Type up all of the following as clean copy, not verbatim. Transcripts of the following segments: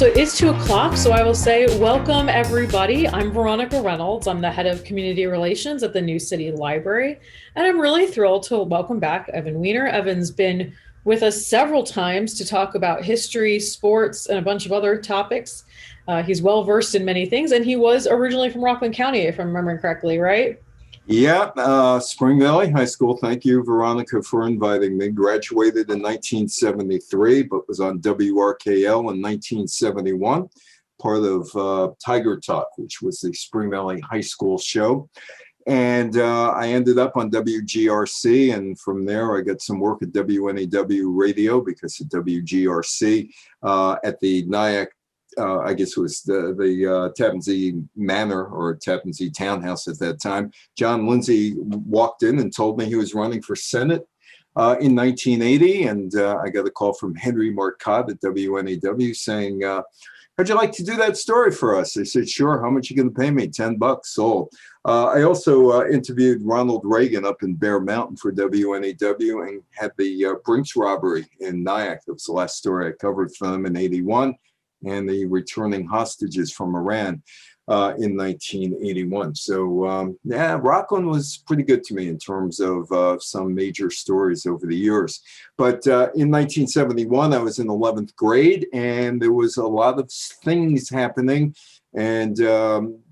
So it's 2 o'clock. So I will say, welcome everybody. I'm Veronica Reynolds. I'm the head of community relations at the New City Library. And I'm really thrilled to welcome back Evan Weiner. Evan's been with us several times to talk about history, sports, and a bunch of other topics. He's well versed in many things, and he was originally from Rockland County, if I'm remembering correctly, right? Yeah, Spring Valley High School. Thank you, Veronica, for inviting me. Graduated in 1973, but was on WRKL in 1971, part of Tiger Talk, which was the Spring Valley High School show. And I ended up on WGRC, and from there I got some work at WNAW radio because at WGRC at the Nyack, I guess it was the Tappan Zee Manor or Tappan Zee Townhouse at that time. John Lindsay walked in and told me he was running for Senate in 1980, and I got a call from Henry Marcotte at WNAW saying, how'd you like to do that story for us? I said, sure. How much are you going to pay me? $10. Sold. I also interviewed Ronald Reagan up in Bear Mountain for WNAW and had the Brinks robbery in Nyack. That was the last story I covered for them in 81. And the returning hostages from Iran in 1981. So yeah, Rockland was pretty good to me in terms of some major stories over the years. But in 1971, I was in 11th grade, and there was a lot of things happening and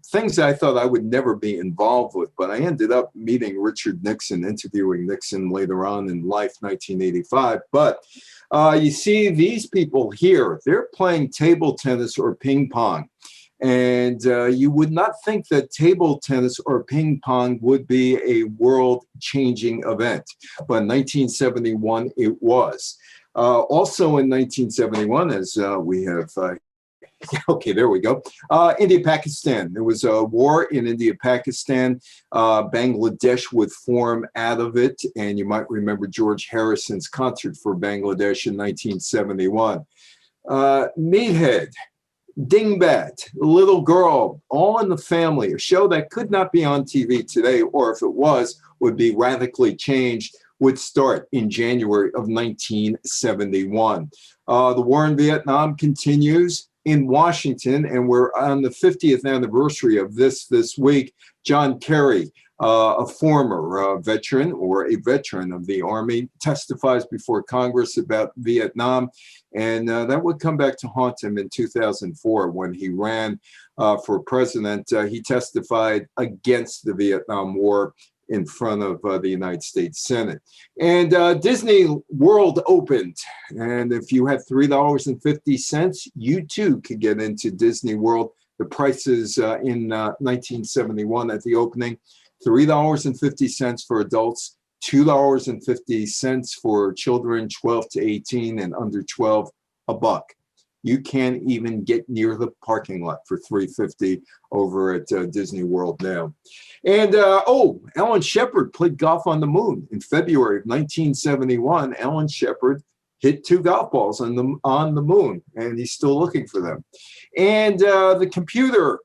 things I thought I would never be involved with. But I ended up meeting Richard Nixon, interviewing Nixon later on in life, 1985. But you see these people here, they're playing table tennis or ping pong. And you would not think that table tennis or ping pong would be a world-changing event. But in 1971, it was. Also in 1971, as we have okay, there we go. India-Pakistan. There was a war in India-Pakistan. Bangladesh would form out of it. And you might remember George Harrison's concert for Bangladesh in 1971. Meathead, Dingbat, Little Girl, All in the Family, a show that could not be on TV today, or if it was, would be radically changed, would start in January of 1971. The war in Vietnam continues in Washington, and we're on the 50th anniversary of this week. John Kerry, a former veteran or a veteran of the Army, testifies before Congress about Vietnam, and that would come back to haunt him in 2004 when he ran for president. He testified against the Vietnam War in front of the United States Senate. And Disney World opened. And if you had $3.50, you too could get into Disney World. The prices in 1971 at the opening, $3.50 for adults, $2.50 for children 12 to 18 and under 12, $1. You can't even get near the parking lot for $3.50 over at Disney World now. And Alan Shepard played golf on the moon in February of 1971. Alan Shepard hit 2 golf balls on the moon, and he's still looking for them. And the computer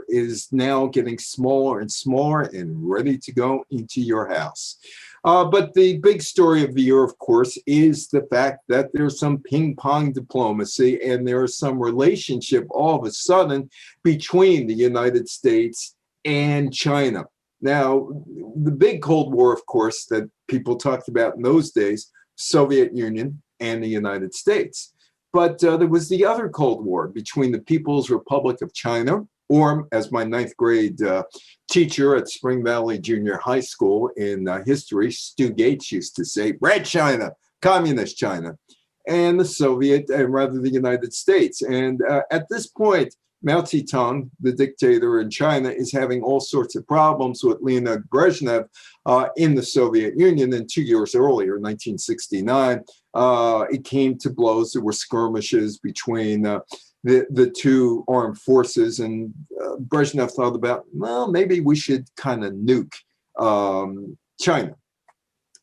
is now getting smaller and smaller and ready to go into your house. But the big story of the year, of course, is the fact that there's some ping pong diplomacy and there is some relationship all of a sudden between the United States and China. Now, the big Cold War, of course, that people talked about in those days, Soviet Union and the United States. But there was the other Cold War between the People's Republic of China, or as my 9th grade teacher at Spring Valley Junior High School in history, Stu Gates, used to say, Red China, Communist China, and the Soviet, and rather the United States. And at this point, Mao Zedong, the dictator in China, is having all sorts of problems with Leonid Brezhnev in the Soviet Union. And 2 years earlier, 1969, it came to blows. There were skirmishes between the two armed forces, and Brezhnev thought about, well, maybe we should kind of nuke China.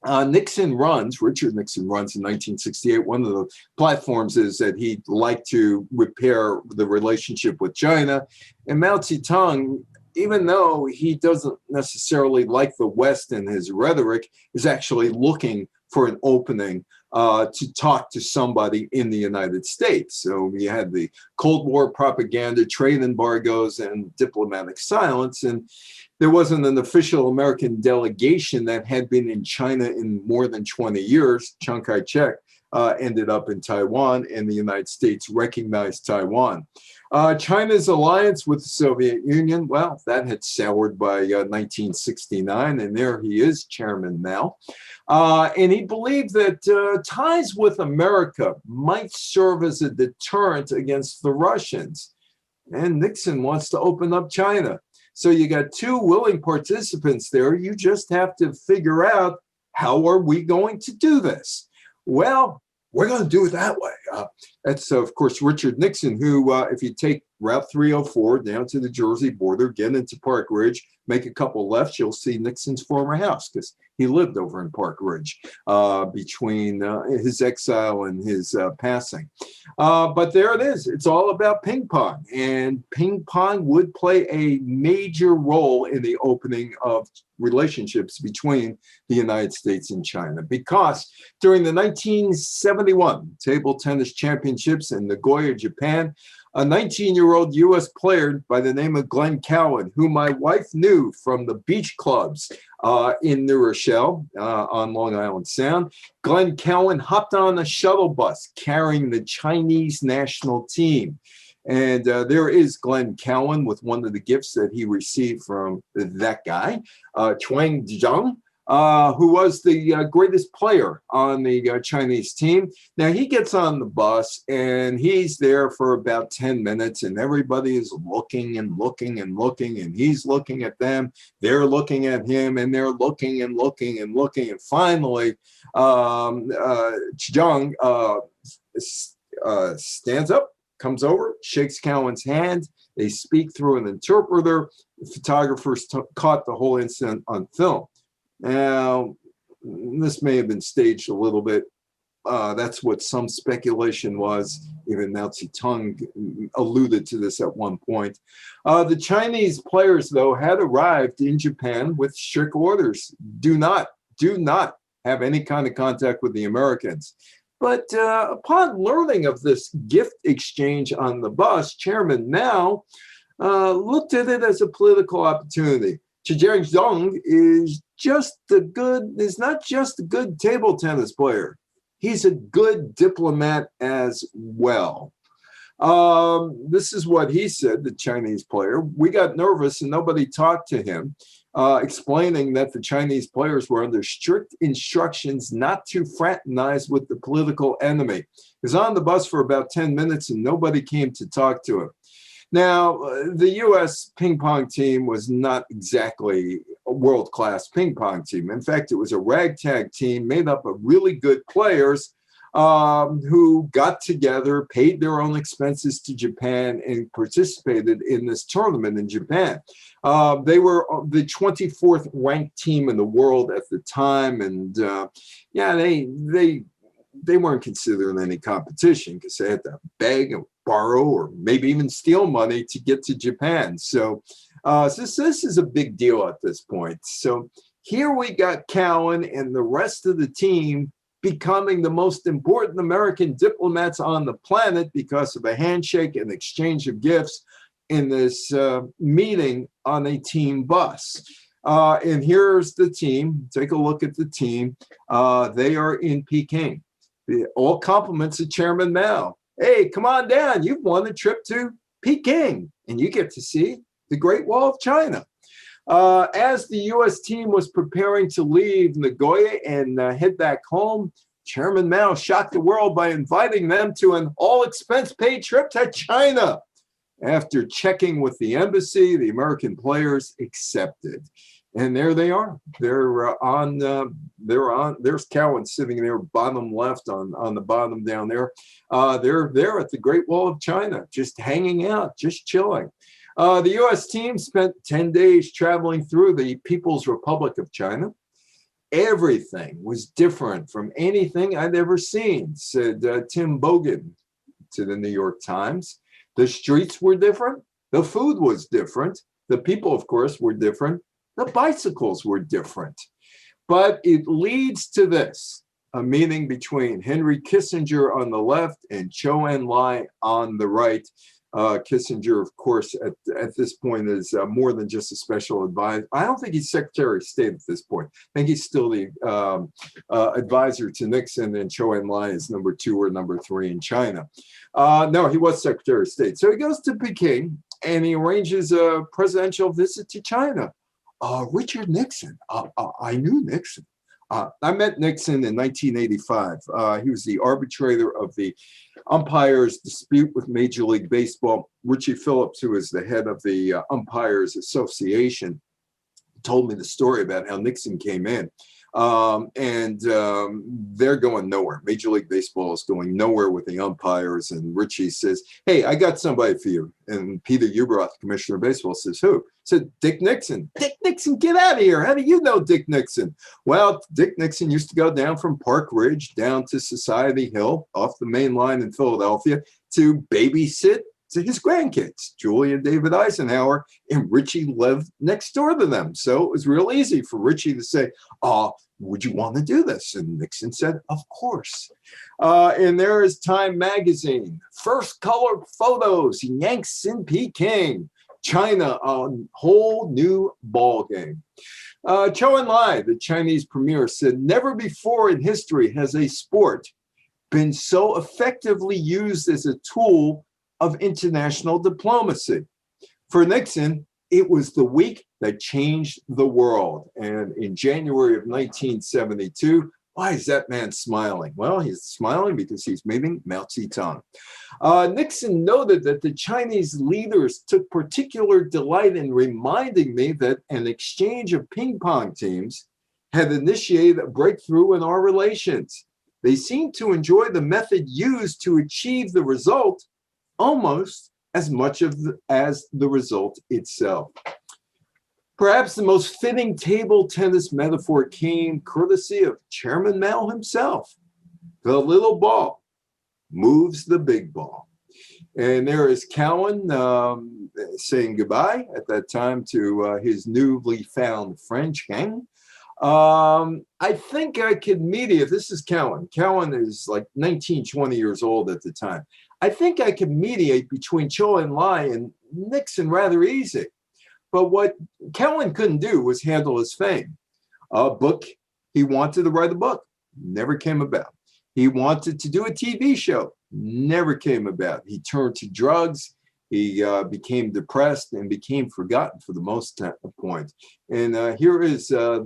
Richard Nixon runs in 1968. One of the platforms is that he'd like to repair the relationship with China. And Mao Zedong even though he doesn't necessarily like the West and his rhetoric, is actually looking for an opening to talk to somebody in the United States. So we had the Cold War propaganda, trade embargoes, and diplomatic silence. And there wasn't an official American delegation that had been in China in more than 20 years. Chiang Kai-shek ended up in Taiwan, and the United States recognized Taiwan. China's alliance with the Soviet Union, well, that had soured by 1969, and there he is, Chairman Mao. And he believed that ties with America might serve as a deterrent against the Russians. And Nixon wants to open up China. So you got two willing participants there. You just have to figure out, how are we going to do this? Well, we're going to do it that way. That's, of course, Richard Nixon, who, if you take Route 304 down to the Jersey border, get into Park Ridge, make a couple lefts, you'll see Nixon's former house, because he lived over in Park Ridge between his exile and his passing. But there it is. It's all about ping pong. And ping pong would play a major role in the opening of relationships between the United States and China, because during the 1971 Table Tennis Championships in Nagoya, Japan, a 19-year-old U.S. player by the name of Glenn Cowan, who my wife knew from the beach clubs in New Rochelle on Long Island Sound. Glenn Cowan hopped on a shuttle bus carrying the Chinese national team. And there is Glenn Cowan with one of the gifts that he received from that guy, Chuang Zhang, who was the greatest player on the Chinese team. Now, he gets on the bus, and he's there for about 10 minutes, and everybody is looking and looking and looking, and he's looking at them. They're looking at him, and they're looking and looking and looking. And finally, Zhang stands up, comes over, shakes Cowan's hand. They speak through an interpreter. The photographers caught the whole incident on film. Now, this may have been staged a little bit. That's what some speculation was. Even Mao Zedong alluded to this at one point. The Chinese players, though, had arrived in Japan with strict orders. Do not have any kind of contact with the Americans. But upon learning of this gift exchange on the bus, Chairman Mao looked at it as a political opportunity. Zhang is not just a good table tennis player. He's a good diplomat as well. This is what he said, the Chinese player. We got nervous and nobody talked to him, explaining that the Chinese players were under strict instructions not to fraternize with the political enemy. He was on the bus for about 10 minutes and nobody came to talk to him. Now, the U.S. ping pong team was not exactly a world-class ping pong team. In fact, it was a ragtag team made up of really good players who got together, paid their own expenses to Japan, and participated in this tournament in Japan. They were the 24th ranked team in the world at the time, and they weren't considering any competition because they had to beg and borrow or maybe even steal money to get to Japan. So this is a big deal at this point. So here we got Cowan and the rest of the team becoming the most important American diplomats on the planet because of a handshake and exchange of gifts in this meeting on a team bus. And here's the team. Take a look at the team. They are in Peking. All compliments of Chairman Mao. Hey, come on down. You've won a trip to Peking, and you get to see the Great Wall of China. As the U.S. team was preparing to leave Nagoya and head back home, Chairman Mao shocked the world by inviting them to an all-expense-paid trip to China. After checking with the embassy, the American players accepted. And there they are. There's Cowan sitting there, bottom left on the bottom down there. They're there at the Great Wall of China, just hanging out, just chilling. The U.S. team spent 10 days traveling through the People's Republic of China. Everything was different from anything I'd ever seen, said Tim Bogan to the New York Times. The streets were different. The food was different. The people, of course, were different. The bicycles were different. But it leads to this, a meeting between Henry Kissinger on the left and Zhou Enlai on the right. Kissinger, of course, at this point is more than just a special advisor. I don't think he's Secretary of State at this point. I think he's still the advisor to Nixon, and Zhou Enlai is number 2 or number 3 in China. No, he was Secretary of State. So he goes to Peking and he arranges a presidential visit to China. Richard Nixon, I knew Nixon. I met Nixon in 1985. He was the arbitrator of the umpires' dispute with Major League Baseball. Richie Phillips, who is the head of the Umpires Association, told me the story about how Nixon came in. They're going nowhere. Major League Baseball is going nowhere with the umpires. And Richie says, hey, I got somebody for you. And Peter Ueberroth, Commissioner of Baseball, says, who? He said, Dick Nixon. Dick Nixon, get out of here. How do you know Dick Nixon? Well, Dick Nixon used to go down from Park Ridge down to Society Hill off the main line in Philadelphia to babysit to his grandkids, Julie and David Eisenhower, and Richie lived next door to them. So it was real easy for Richie to say, would you want to do this? And Nixon said, of course. And there is Time Magazine, first color photos, Yanks in Peking, China, a whole new ball game. Zhou Enlai, the Chinese premier, said, never before in history has a sport been so effectively used as a tool of international diplomacy. For Nixon, it was the week that changed the world. And in January of 1972, why is that man smiling? Well, he's smiling because he's meeting Mao Zedong. Nixon noted that the Chinese leaders took particular delight in reminding me that an exchange of ping pong teams had initiated a breakthrough in our relations. They seemed to enjoy the method used to achieve the result almost as much as the result itself. Perhaps the most fitting table tennis metaphor came courtesy of Chairman Mao himself. The little ball moves the big ball. And there is Cowan saying goodbye at that time to his newly found French gang. I think I could mediate. This is Cowan. Cowan is like 19, 20 years old at the time. I think I could mediate between Zhou Enlai and Nixon rather easy. But what Cowan couldn't do was handle his fame. A book, he wanted to write a book, never came about. He wanted to do a TV show, never came about. He turned to drugs. He became depressed and became forgotten for the most point. And here is a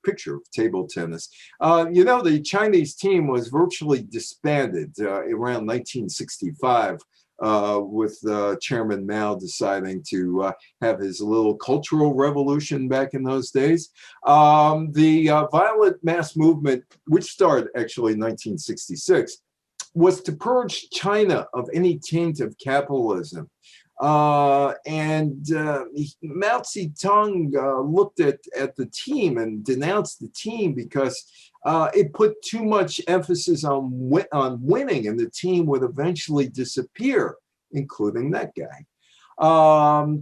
picture of table tennis. The Chinese team was virtually disbanded around 1965 with Chairman Mao deciding to have his little cultural revolution back in those days. The violent mass movement, which started actually in 1966, was to purge China of any taint of capitalism. Mao Zedong looked at the team and denounced the team because it put too much emphasis on winning, and the team would eventually disappear, including that guy.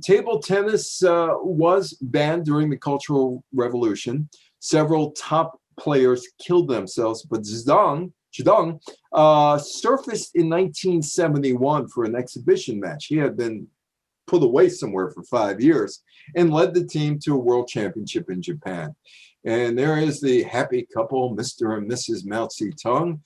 Table tennis was banned during the Cultural Revolution. Several top players killed themselves, but Zedong surfaced in 1971 for an exhibition match. He had been put away somewhere for 5 years and led the team to a world championship in Japan. And there is the happy couple, Mr. and Mrs. Mao Zedong.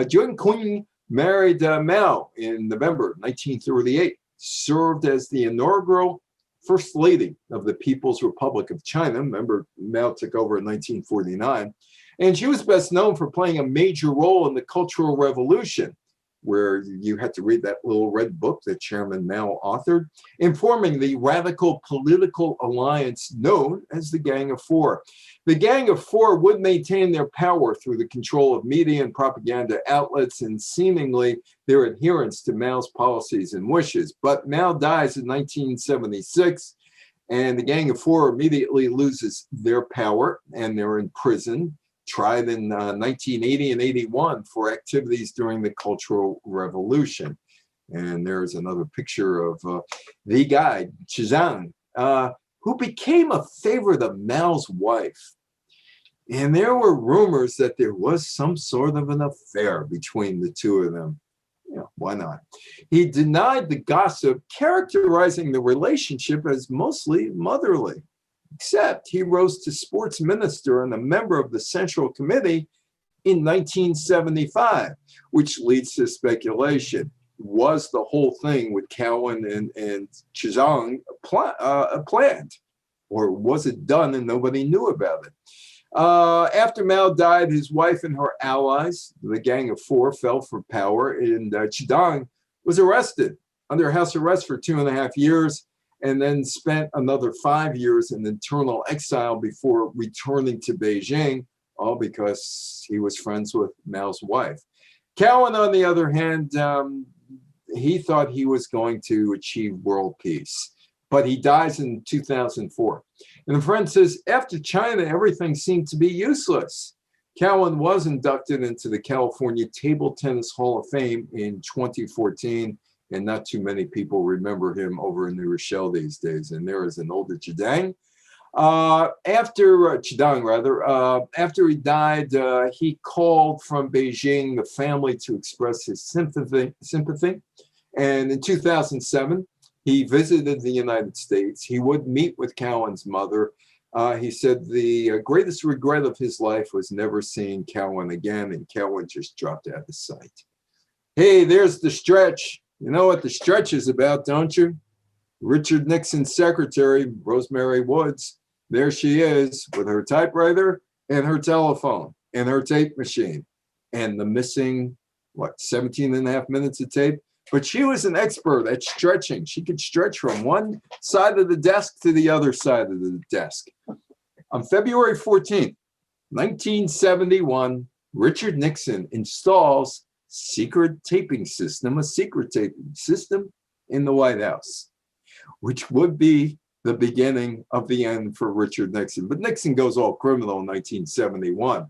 Jun Qing married Mao in November 1938, served as the inaugural First Lady of the People's Republic of China. Remember, Mao took over in 1949. And she was best known for playing a major role in the Cultural Revolution, where you had to read that little red book that Chairman Mao authored, informing the radical political alliance known as the Gang of Four. The Gang of Four would maintain their power through the control of media and propaganda outlets and seemingly their adherence to Mao's policies and wishes. But Mao dies in 1976, and the Gang of Four immediately loses their power, and they're in prison, tried in 1980 and 81 for activities during the Cultural Revolution. And there's another picture of the guy, Zhang, who became a favorite of Mao's wife. And there were rumors that there was some sort of an affair between the two of them. Yeah, why not? He denied the gossip, characterizing the relationship as mostly motherly, except he rose to sports minister and a member of the Central Committee in 1975, which leads to speculation. Was the whole thing with Cowan and Chizang planned? Or was it done and nobody knew about it? After Mao died, his wife and her allies, the Gang of Four, fell for power, and Chidang was arrested under house arrest for 2.5 years, and then spent another 5 years in internal exile before returning to Beijing, all because he was friends with Mao's wife. Cowan, on the other hand, he thought he was going to achieve world peace, but he dies in 2004. And a friend says, after China, everything seemed to be useless. Cowan was inducted into the California Table Tennis Hall of Fame in 2014, and not too many people remember him over in New Rochelle these days. And there is an older Chidang. After he died, he called from Beijing the family to express his sympathy. And in 2007, he visited the United States. He would meet with Cowan's mother. He said the greatest regret of his life was never seeing Cowan again, and Cowan just dropped out of sight. Hey, there's the stretch. You know what the stretch is about, don't you? Richard Nixon's secretary, Rosemary Woods. There she is with her typewriter and her telephone and her tape machine and the missing, 17.5 minutes of tape? But she was an expert at stretching. She could stretch from one side of the desk to the other side of the desk. On February 14th, 1971, Richard Nixon installs a secret taping system in the White House, which would be the beginning of the end for Richard Nixon. But Nixon goes all criminal in 1971.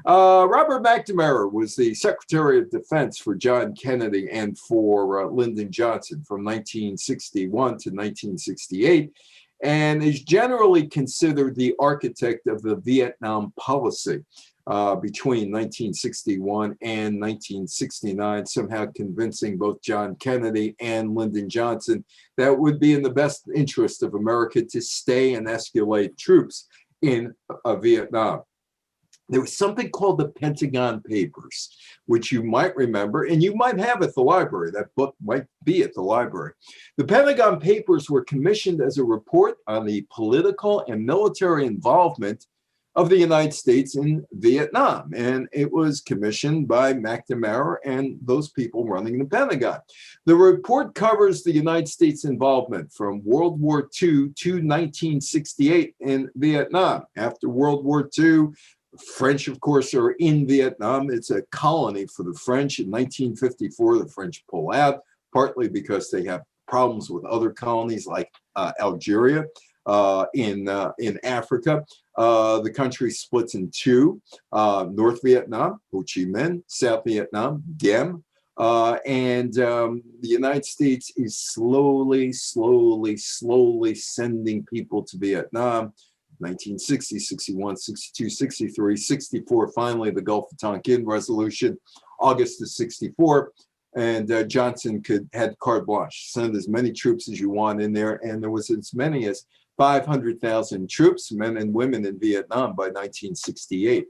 Robert McNamara was the Secretary of Defense for John Kennedy and for Lyndon Johnson from 1961 to 1968, and is generally considered the architect of the Vietnam policy between 1961 and 1969, somehow convincing both John Kennedy and Lyndon Johnson that it would be in the best interest of America to stay and escalate troops in Vietnam. There was something called the Pentagon Papers, which you might remember, and you might have at the library. That book might be at the library. The Pentagon Papers were commissioned as a report on the political and military involvement of the United States in Vietnam. And it was commissioned by McNamara and those people running the Pentagon. The report covers the United States involvement from World War II to 1968 in Vietnam. After World War II, French, of course, are in Vietnam. It's a colony for the French. In 1954, the French pull out, partly because they have problems with other colonies like Algeria in Africa. The country splits in two, North Vietnam, Ho Chi Minh, South Vietnam, Diem, and the United States is slowly sending people to Vietnam. 1960, 61, 62, 63, 64, finally the Gulf of Tonkin resolution, August of 64, and Johnson had carte blanche, send as many troops as you want in there, and there was as many as 500,000 troops, men and women, in Vietnam by 1968.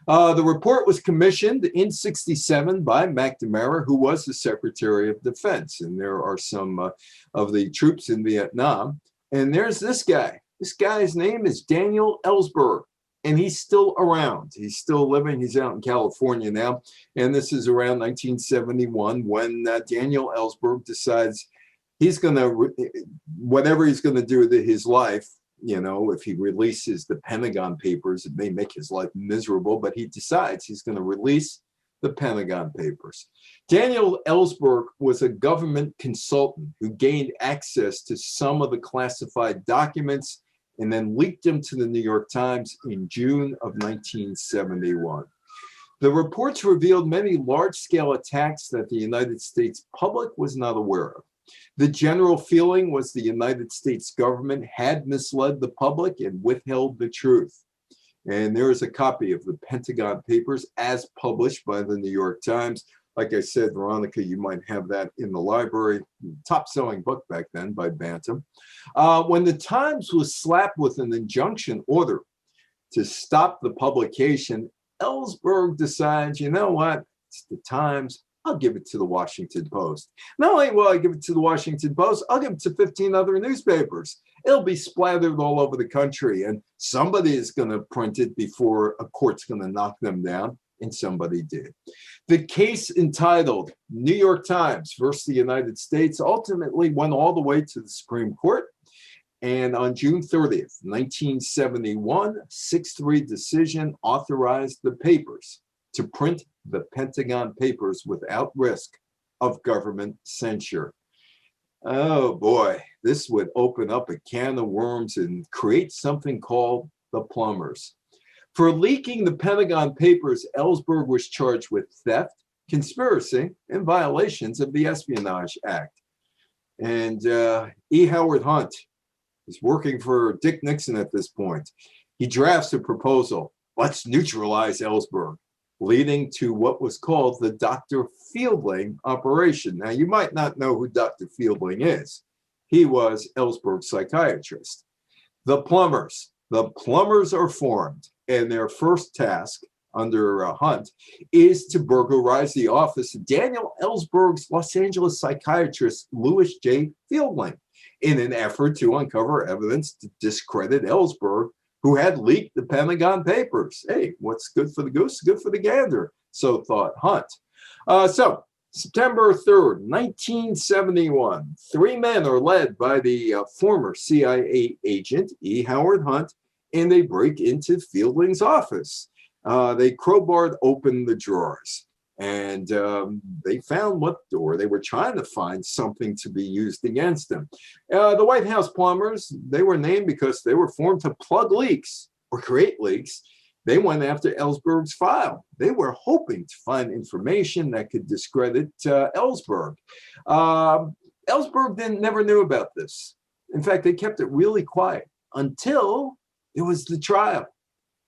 The report was commissioned in 67 by McNamara, who was the Secretary of Defense, and there are some of the troops in Vietnam, and there's this guy. This guy's name is Daniel Ellsberg, and he's still around. He's still living. He's out in California now, and this is around 1971 when Daniel Ellsberg decides he's going to, whatever he's going to do with his life, you know, if he releases the Pentagon Papers, it may make his life miserable, but he decides he's going to release the Pentagon Papers. Daniel Ellsberg was a government consultant who gained access to some of the classified documents and then leaked them to the New York Times in June of 1971. The reports revealed many large-scale attacks that the United States public was not aware of. The general feeling was the United States government had misled the public and withheld the truth. And there is a copy of the Pentagon Papers as published by the New York Times. Like I said, Veronica, you might have that in the library. Top-selling book back then by Bantam. When the Times was slapped with an injunction order to stop the publication, Ellsberg decides, you know what, it's the Times, I'll give it to the Washington Post. Not only will I give it to the Washington Post, I'll give it to 15 other newspapers. It'll be splattered all over the country, and somebody is going to print it before a court's going to knock them down, and somebody did. The case entitled New York Times versus the United States ultimately went all the way to the Supreme Court. And on June 30th, 1971, a 6-3 decision authorized the papers to print the Pentagon Papers without risk of government censure. Oh boy, this would open up a can of worms and create something called the plumbers. For leaking the Pentagon Papers, Ellsberg was charged with theft, conspiracy, and violations of the Espionage Act. And E. Howard Hunt is working for Dick Nixon at this point. He drafts a proposal, let's neutralize Ellsberg, leading to what was called the Dr. Fielding operation. Now, you might not know who Dr. Fielding is. He was Ellsberg's psychiatrist. The plumbers are formed, and their first task under Hunt is to burglarize the office of Daniel Ellsberg's Los Angeles psychiatrist, Louis J. Fielding, in an effort to uncover evidence to discredit Ellsberg, who had leaked the Pentagon Papers. Hey, what's good for the goose, good for the gander, so thought Hunt. So September 3rd, 1971, 3 men are led by the former CIA agent, E. Howard Hunt, and they break into Fielding's office. They crowbarred open the drawers, and they found they were trying to find something to be used against them. The White House plumbers, they were named because they were formed to plug leaks or create leaks. They went after Ellsberg's file. They were hoping to find information that could discredit Ellsberg. Ellsberg never knew about this. In fact, they kept it really quiet until it was the trial.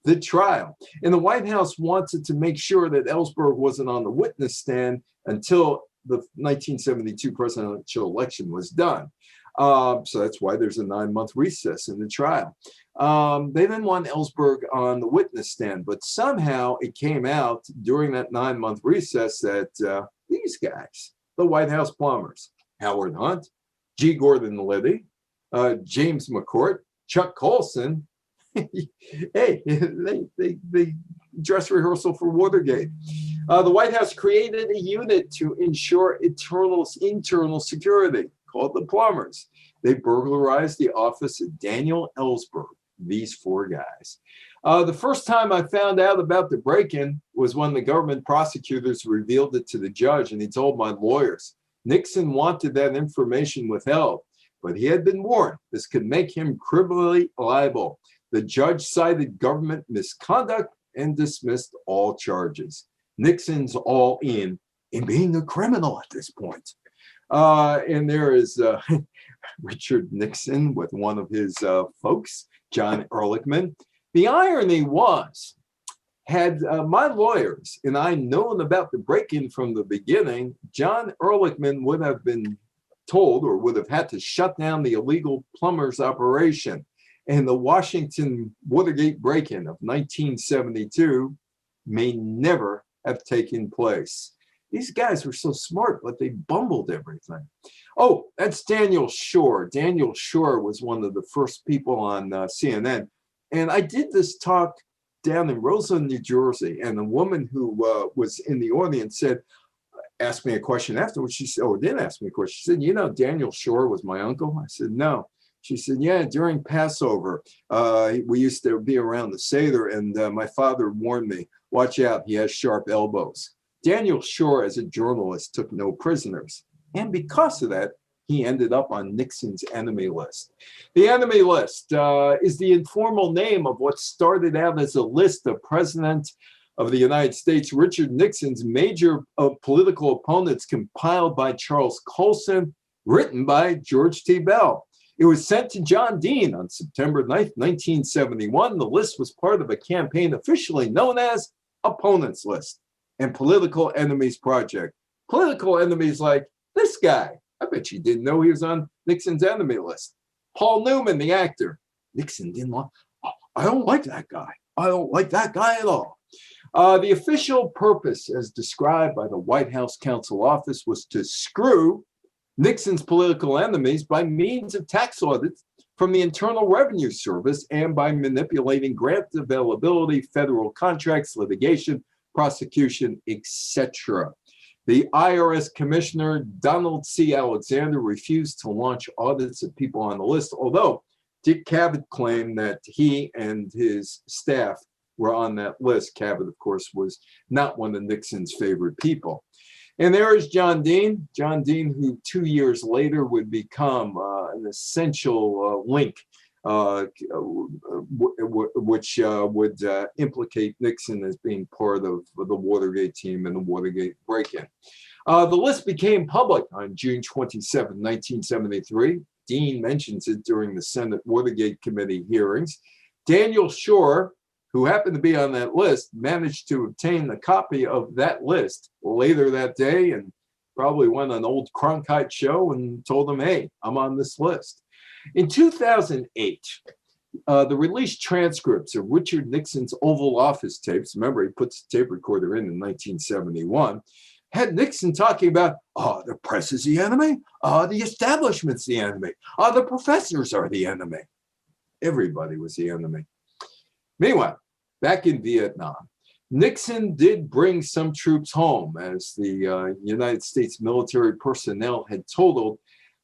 And the White House wanted to make sure that Ellsberg wasn't on the witness stand until the 1972 presidential election was done. So that's why there's a 9-month recess in the trial. They didn't want Ellsberg on the witness stand, but somehow it came out during that 9-month recess that these guys, the White House plumbers, Howard Hunt, G. Gordon Liddy, James McCourt, Chuck Colson, hey, they dress rehearsal for Watergate. The White House created a unit to ensure internal security called the plumbers. They burglarized the office of Daniel Ellsberg, these 4 guys. The first time I found out about the break-in was when the government prosecutors revealed it to the judge, and he told my lawyers, Nixon wanted that information withheld, but he had been warned this could make him criminally liable. The judge cited government misconduct and dismissed all charges. Nixon's all in being a criminal at this point. And there is Richard Nixon with one of his folks, John Ehrlichman. The irony was, had my lawyers and I known about the break-in from the beginning, John Ehrlichman would have been told or would have had to shut down the illegal plumbers operation. And the Washington Watergate break-in of 1972 may never have taken place. These guys were so smart, but they bumbled everything. Oh, that's Daniel Schorr. Daniel Schorr was one of the first people on CNN. And I did this talk down in Roseland, New Jersey, and the woman who was in the audience asked me a question afterwards. She said, didn't ask me a question. She said, you know, Daniel Schorr was my uncle? I said, no. She said, yeah, during Passover, we used to be around the Seder, and my father warned me, watch out, he has sharp elbows. Daniel Schorr, as a journalist, took no prisoners. And because of that, he ended up on Nixon's enemy list. The enemy list is the informal name of what started out as a list of President of the United States, Richard Nixon's major political opponents, compiled by Charles Colson written by George T. Bell. It was sent to John Dean on September 9th, 1971. The list was part of a campaign officially known as Opponents List and Political Enemies Project. Political enemies like this guy. I bet you didn't know he was on Nixon's enemy list. Paul Newman, the actor. Nixon didn't like, I don't like that guy. I don't like that guy at all. The official purpose, as described by the White House Counsel Office, was to screw Nixon's political enemies by means of tax audits from the Internal Revenue Service and by manipulating grant availability, federal contracts, litigation, prosecution, etc. The IRS Commissioner, Donald C. Alexander, refused to launch audits of people on the list, although Dick Cavett claimed that he and his staff were on that list. Cavett, of course, was not one of Nixon's favorite people. And there is John Dean, who 2 years later would become an essential link, which would implicate Nixon as being part of the Watergate team and the Watergate break-in. The list became public on June 27, 1973. Dean mentions it during the Senate Watergate Committee hearings. Daniel Shore, who happened to be on that list, managed to obtain a copy of that list later that day and probably went on an old Cronkite show and told them, hey, I'm on this list. In 2008, the released transcripts of Richard Nixon's Oval Office tapes, remember he puts the tape recorder in 1971, had Nixon talking about, the press is the enemy, the establishment's the enemy, the professors are the enemy. Everybody was the enemy. Meanwhile, back in Vietnam, Nixon did bring some troops home, as the United States military personnel had totaled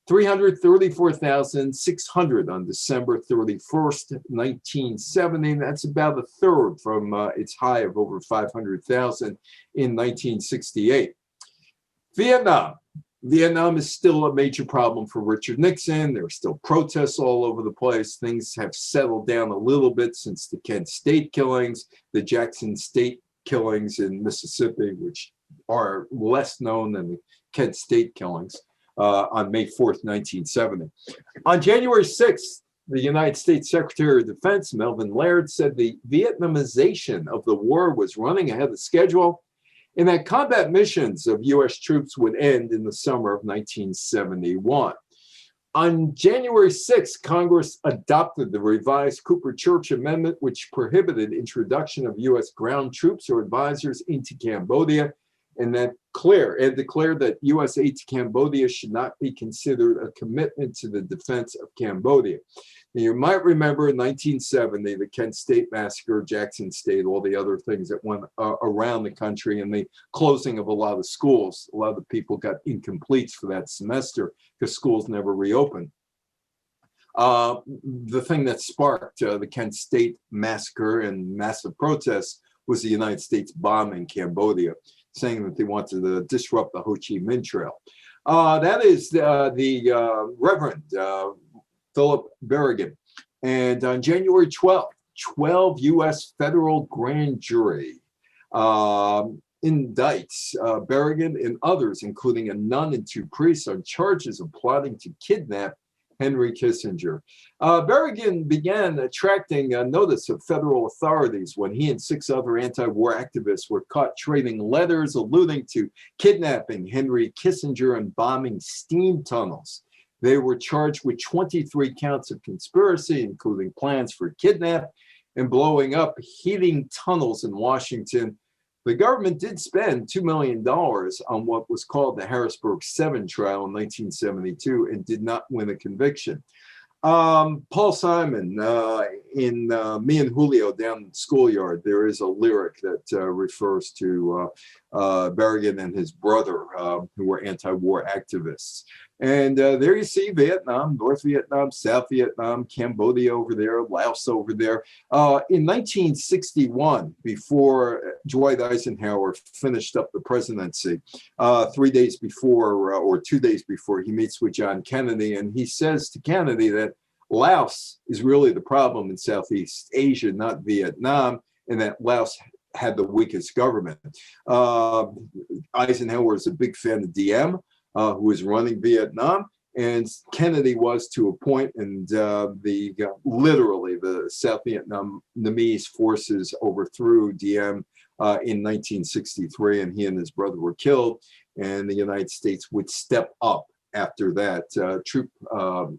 334,600 on December 31st, 1970. That's about a third from its high of over 500,000 in 1968. Vietnam is still a major problem for Richard Nixon. There are still protests all over the place. Things have settled down a little bit since the Kent State killings, the Jackson State killings in Mississippi, which are less known than the Kent State killings on May 4th, 1970. On January 6th, the United States Secretary of Defense, Melvin Laird, said the Vietnamization of the war was running ahead of schedule, and that combat missions of U.S. troops would end in the summer of 1971. On January 6th, Congress adopted the revised Cooper-Church Amendment, which prohibited introduction of U.S. ground troops or advisors into Cambodia, and declared that U.S. aid to Cambodia should not be considered a commitment to the defense of Cambodia. Now, you might remember in 1970, the Kent State Massacre, Jackson State, all the other things that went around the country, and the closing of a lot of schools. A lot of the people got incompletes for that semester because schools never reopened. The thing that sparked the Kent State Massacre and massive protests was the United States bombing Cambodia, saying that they wanted to disrupt the Ho Chi Minh Trail. That is the Reverend Philip Berrigan. And on January 12th, 12 U.S. federal grand jury indicts Berrigan and others, including a nun and two priests, on charges of plotting to kidnap Henry Kissinger. Berrigan began attracting notice of federal authorities when he and 6 other anti-war activists were caught trading letters alluding to kidnapping Henry Kissinger and bombing steam tunnels. They were charged with 23 counts of conspiracy, including plans for kidnap and blowing up heating tunnels in Washington. The government did spend $2 million on what was called the Harrisburg 7 trial in 1972 and did not win a conviction. Paul Simon, in Me and Julio Down in the Schoolyard, there is a lyric that refers to Berrigan and his brother, who were anti-war activists. And there you see Vietnam, North Vietnam, South Vietnam, Cambodia over there, Laos over there. In 1961, before Dwight Eisenhower finished up the presidency, 3 days before or 2 days before, he meets with John Kennedy, and he says to Kennedy that Laos is really the problem in Southeast Asia, not Vietnam, and that Laos had the weakest government. Eisenhower is a big fan of Diem, who was running Vietnam, and Kennedy was to a point, and literally the South Vietnamese forces overthrew Diem in 1963, and he and his brother were killed, and the United States would step up after that troop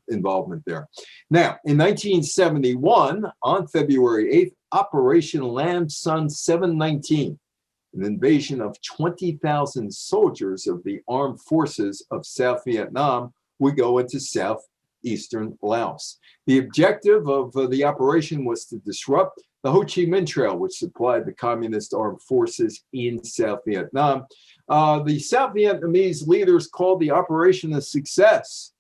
involvement there. Now, in 1971, on February 8th, Operation Lam Son 719, an invasion of 20,000 soldiers of the armed forces of South Vietnam would go into southeastern Laos. The objective of the operation was to disrupt the Ho Chi Minh Trail, which supplied the communist armed forces in South Vietnam. The South Vietnamese leaders called the operation a success,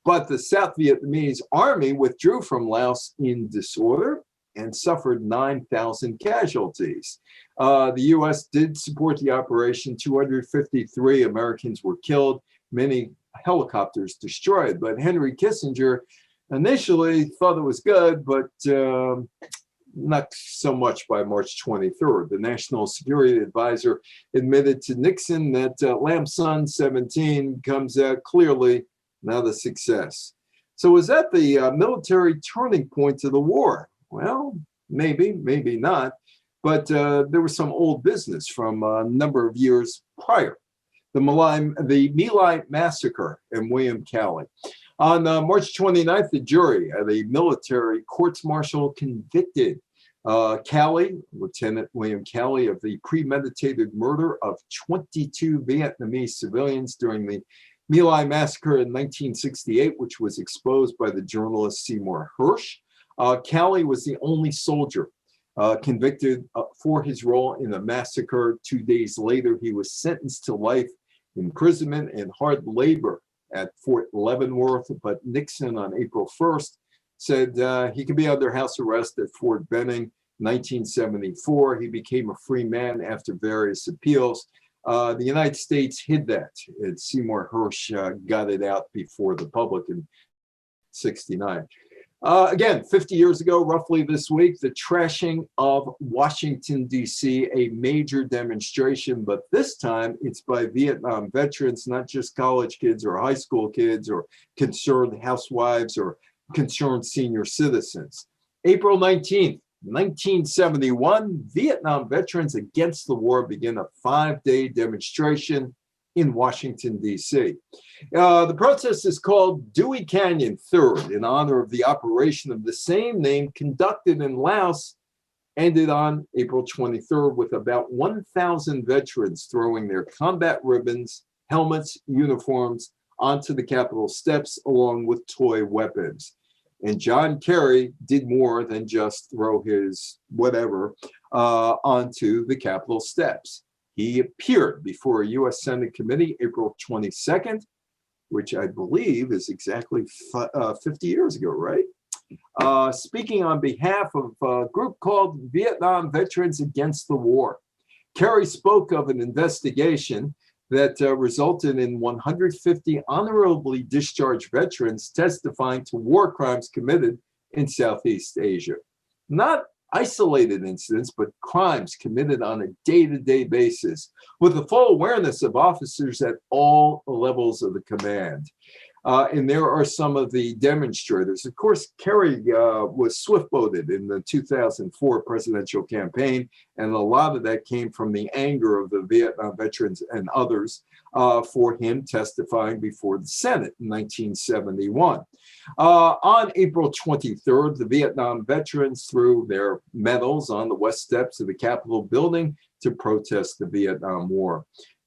but the South Vietnamese army withdrew from Laos in disorder and suffered 9,000 casualties. The U.S. did support the operation. 253 Americans were killed, many helicopters destroyed. But Henry Kissinger initially thought it was good, but not so much by March 23rd. The National Security Advisor admitted to Nixon that Lam Son 17 comes out clearly not a success. So was that the military turning point to the war? Well, maybe, maybe not. But there was some old business from a number of years prior. The My Lai massacre in William Calley. On March 29th, the jury at a military courts-martial convicted Calley, Lieutenant William Calley, of the premeditated murder of 22 Vietnamese civilians during the My Lai massacre in 1968, which was exposed by the journalist Seymour Hersh. Calley was the only soldier convicted for his role in the massacre. 2 days later, he was sentenced to life imprisonment and hard labor at Fort Leavenworth, but Nixon on April 1st said he could be under house arrest at Fort Benning. 1974, he became a free man after various appeals. The United States hid that, and Seymour Hersh got it out before the public in 69. Again, 50 years ago, roughly this week, the trashing of Washington, D.C., a major demonstration, but this time it's by Vietnam veterans, not just college kids or high school kids or concerned housewives or concerned senior citizens. April 19th, 1971, Vietnam veterans against the war begin a 5-day demonstration in Washington, D.C. The protest is called Dewey Canyon Third in honor of the operation of the same name conducted in Laos, ended on April 23rd with about 1,000 veterans throwing their combat ribbons, helmets, uniforms onto the Capitol steps along with toy weapons. And John Kerry did more than just throw his whatever onto the Capitol steps. He appeared before a U.S. Senate committee April 22nd, which I believe is exactly 50 years ago, right? Speaking on behalf of a group called Vietnam Veterans Against the War. Kerry spoke of an investigation that resulted in 150 honorably discharged veterans testifying to war crimes committed in Southeast Asia. Not isolated incidents, but crimes committed on a day-to-day basis with the full awareness of officers at all levels of the command. And there are some of the demonstrators. Of course, Kerry was swift-boated in the 2004 presidential campaign, and a lot of that came from the anger of the Vietnam veterans and others for him testifying before the Senate in 1971. On April 23rd, the Vietnam veterans threw their medals on the west steps of the Capitol building to protest the Vietnam War.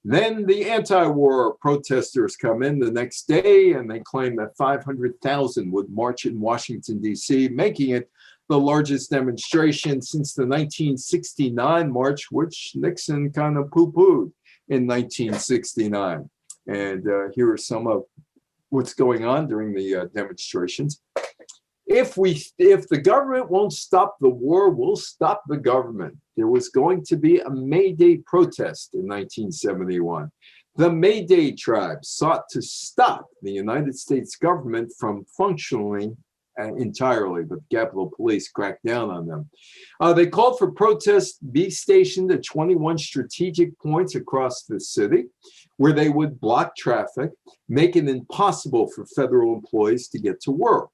Then the anti-war protesters come in the next day, and they claim that 500,000 would march in Washington, D.C., making it the largest demonstration since the 1969 march, which Nixon kind of poo-pooed in 1969. And here are some of what's going on during the demonstrations. If the government won't stop the war, we'll stop the government. There was going to be a May Day protest in 1971. The May Day tribe sought to stop the United States government from functioning entirely, but the Capitol Police cracked down on them. They called for protests be stationed at 21 strategic points across the city where they would block traffic, make it impossible for federal employees to get to work.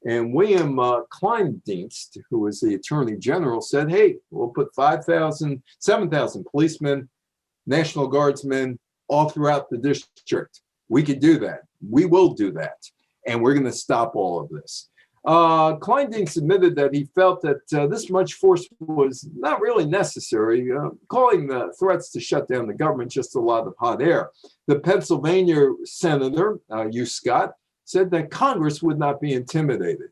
And William Kleindienst, who was the attorney general, said, hey, we'll put 5,000, 7,000 policemen, National Guardsmen all throughout the district. We could do that. We will do that. And we're going to stop all of this. Kleindienst admitted that he felt that this much force was not really necessary, calling the threats to shut down the government just a lot of hot air. The Pennsylvania Senator, Hugh Scott, said that Congress would not be intimidated.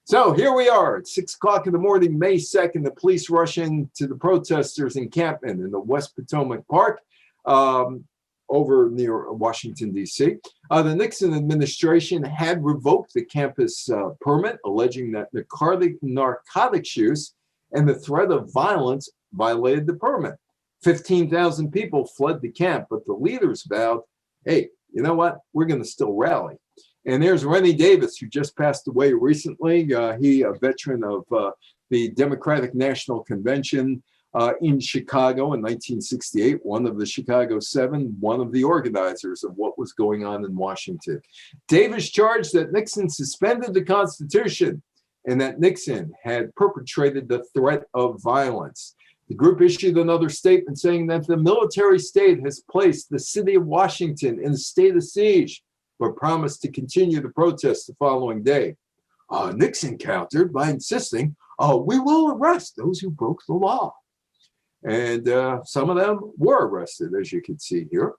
So here we are at 6 o'clock in the morning, May 2nd, the police rush into the protesters' encampment in the West Potomac Park over near Washington, D.C. The Nixon administration had revoked the campus permit, alleging that narcotics use and the threat of violence violated the permit. 15,000 people fled the camp, but the leaders vowed, hey, you know what? We're going to still rally. And there's Rennie Davis, who just passed away recently. He, a veteran of the Democratic National Convention in Chicago in 1968, one of the Chicago Seven, one of the organizers of what was going on in Washington. Davis charged that Nixon suspended the Constitution and that Nixon had perpetrated the threat of violence. The group issued another statement saying that the military state has placed the city of Washington in a state of siege, but promised to continue the protest the following day. Nixon countered by insisting, we will arrest those who broke the law. And some of them were arrested, as you can see here.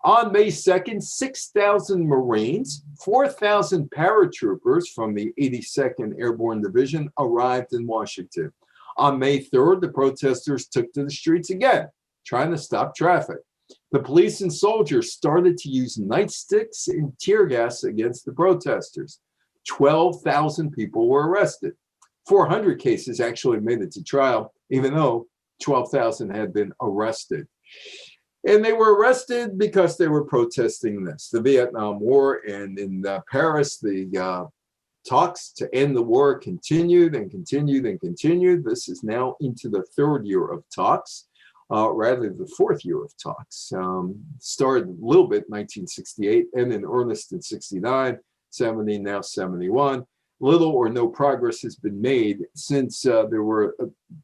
On May 2nd, 6,000 Marines, 4,000 paratroopers from the 82nd Airborne Division arrived in Washington. On May 3rd, the protesters took to the streets again, trying to stop traffic. The police and soldiers started to use nightsticks and tear gas against the protesters. 12,000 people were arrested. 400 cases actually made it to trial, even though 12,000 had been arrested. And they were arrested because they were protesting this, the Vietnam War. And in Paris, the talks to end the war continued and continued and continued. This is now into the third year of talks. Rather the fourth year of talks. Started a little bit in 1968 and in earnest in 69, 70, now 71. Little or no progress has been made since there were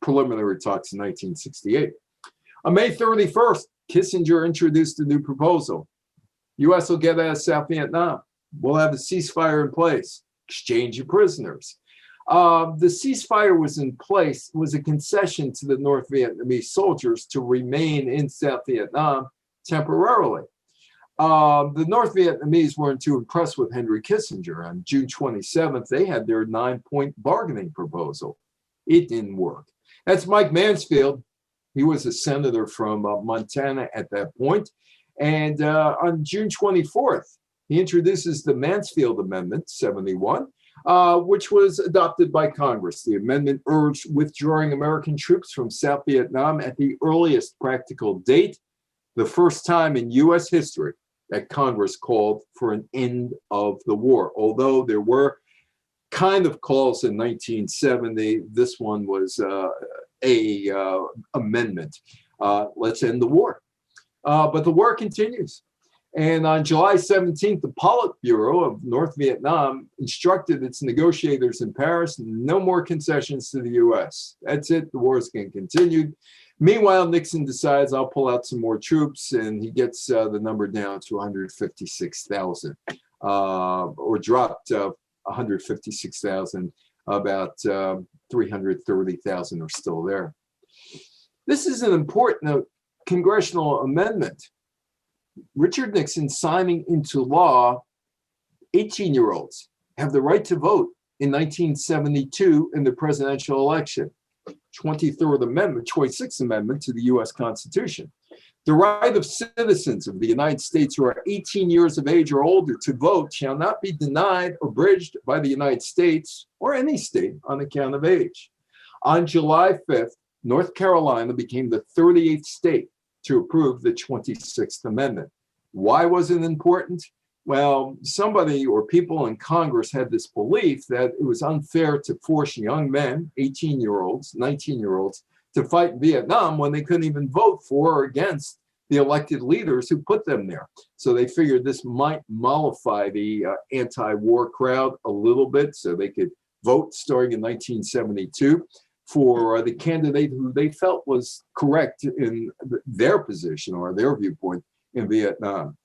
preliminary talks in 1968. On May 31st, Kissinger introduced a new proposal. U.S. will get out of South Vietnam. We'll have a ceasefire in place, exchange of prisoners. The ceasefire was in place, was a concession to the North Vietnamese soldiers to remain in South Vietnam temporarily. The North Vietnamese weren't too impressed with Henry Kissinger. On June 27th, they had their 9-point bargaining proposal. It didn't work. That's Mike Mansfield. He was a senator from Montana at that point. And on June 24th, he introduces the Mansfield Amendment, 71, which was adopted by Congress. The amendment urged withdrawing American troops from South Vietnam at the earliest practical date, the first time in U.S. history that Congress called for an end of the war. Although there were kind of calls in 1970, this one was a amendment. Let's end the war. But the war continues. And on July 17th, the Politburo of North Vietnam instructed its negotiators in Paris, no more concessions to the U.S. That's it. The war is going to continue. Meanwhile, Nixon decides, I'll pull out some more troops, and he gets the number down to 156,000, or dropped 156,000. About 330,000 are still there. This is an important congressional amendment. Richard Nixon signing into law, 18-year-olds have the right to vote in 1972 in the presidential election. 23rd Amendment, 26th Amendment to the U.S. Constitution. The right of citizens of the United States who are 18 years of age or older to vote shall not be denied or abridged by the United States or any state on account of age. On July 5th, North Carolina became the 38th state to approve the 26th Amendment. Why was it important? Well, somebody or people in Congress had this belief that it was unfair to force young men, 18-year-olds, 19-year-olds, to fight in Vietnam when they couldn't even vote for or against the elected leaders who put them there. So they figured this might mollify the anti-war crowd a little bit so they could vote starting in 1972 for the candidate who they felt was correct in their position or their viewpoint in Vietnam.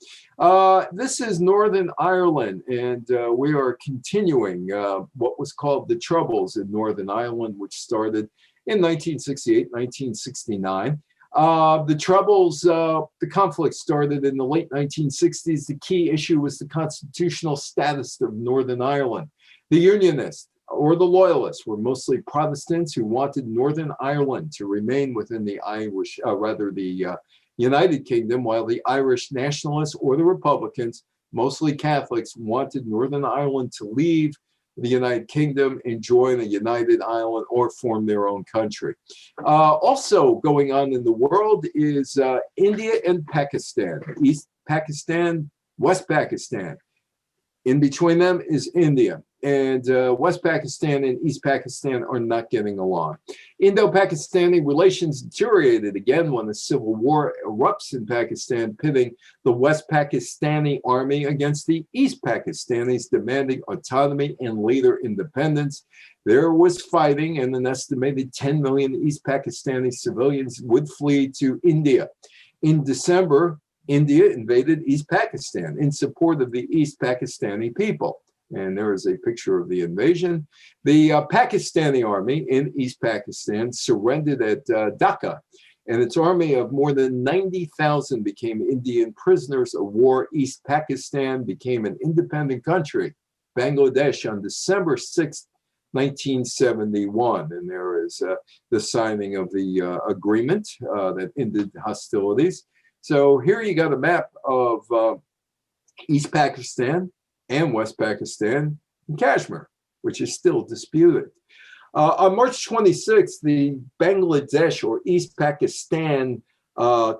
This is Northern Ireland, and we are continuing what was called the Troubles in Northern Ireland, which started in 1968, 1969. The Troubles, the conflict started in the late 1960s. The key issue was the constitutional status of Northern Ireland. The Unionists or the Loyalists were mostly Protestants who wanted Northern Ireland to remain within the United Kingdom, while the Irish nationalists or the Republicans, mostly Catholics, wanted Northern Ireland to leave the United Kingdom and join a united Ireland or form their own country. Also going on in the world is India and Pakistan, East Pakistan, West Pakistan. In between them is India. And West Pakistan and East Pakistan are not getting along. Indo-Pakistani relations deteriorated again when the civil war erupts in Pakistan, pitting the West Pakistani army against the East Pakistanis, demanding autonomy and later independence. There was fighting, and an estimated 10 million East Pakistani civilians would flee to India. In December, India invaded East Pakistan in support of the East Pakistani people. And there is a picture of the invasion. The Pakistani army in East Pakistan surrendered at Dhaka, and its army of more than 90,000 became Indian prisoners of war. East Pakistan became an independent country, Bangladesh, on December 6th, 1971. And there is the signing of the agreement that ended hostilities. So here you got a map of East Pakistan and West Pakistan and Kashmir, which is still disputed. On March 26th, the Bangladesh or East Pakistan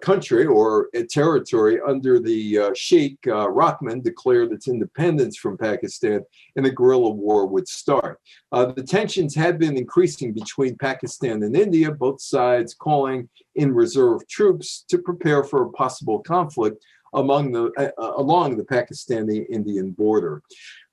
country or a territory under the Sheikh Rahman declared its independence from Pakistan, and a guerrilla war would start. The tensions had been increasing between Pakistan and India, both sides calling in reserve troops to prepare for a possible conflict along the Pakistani-Indian border.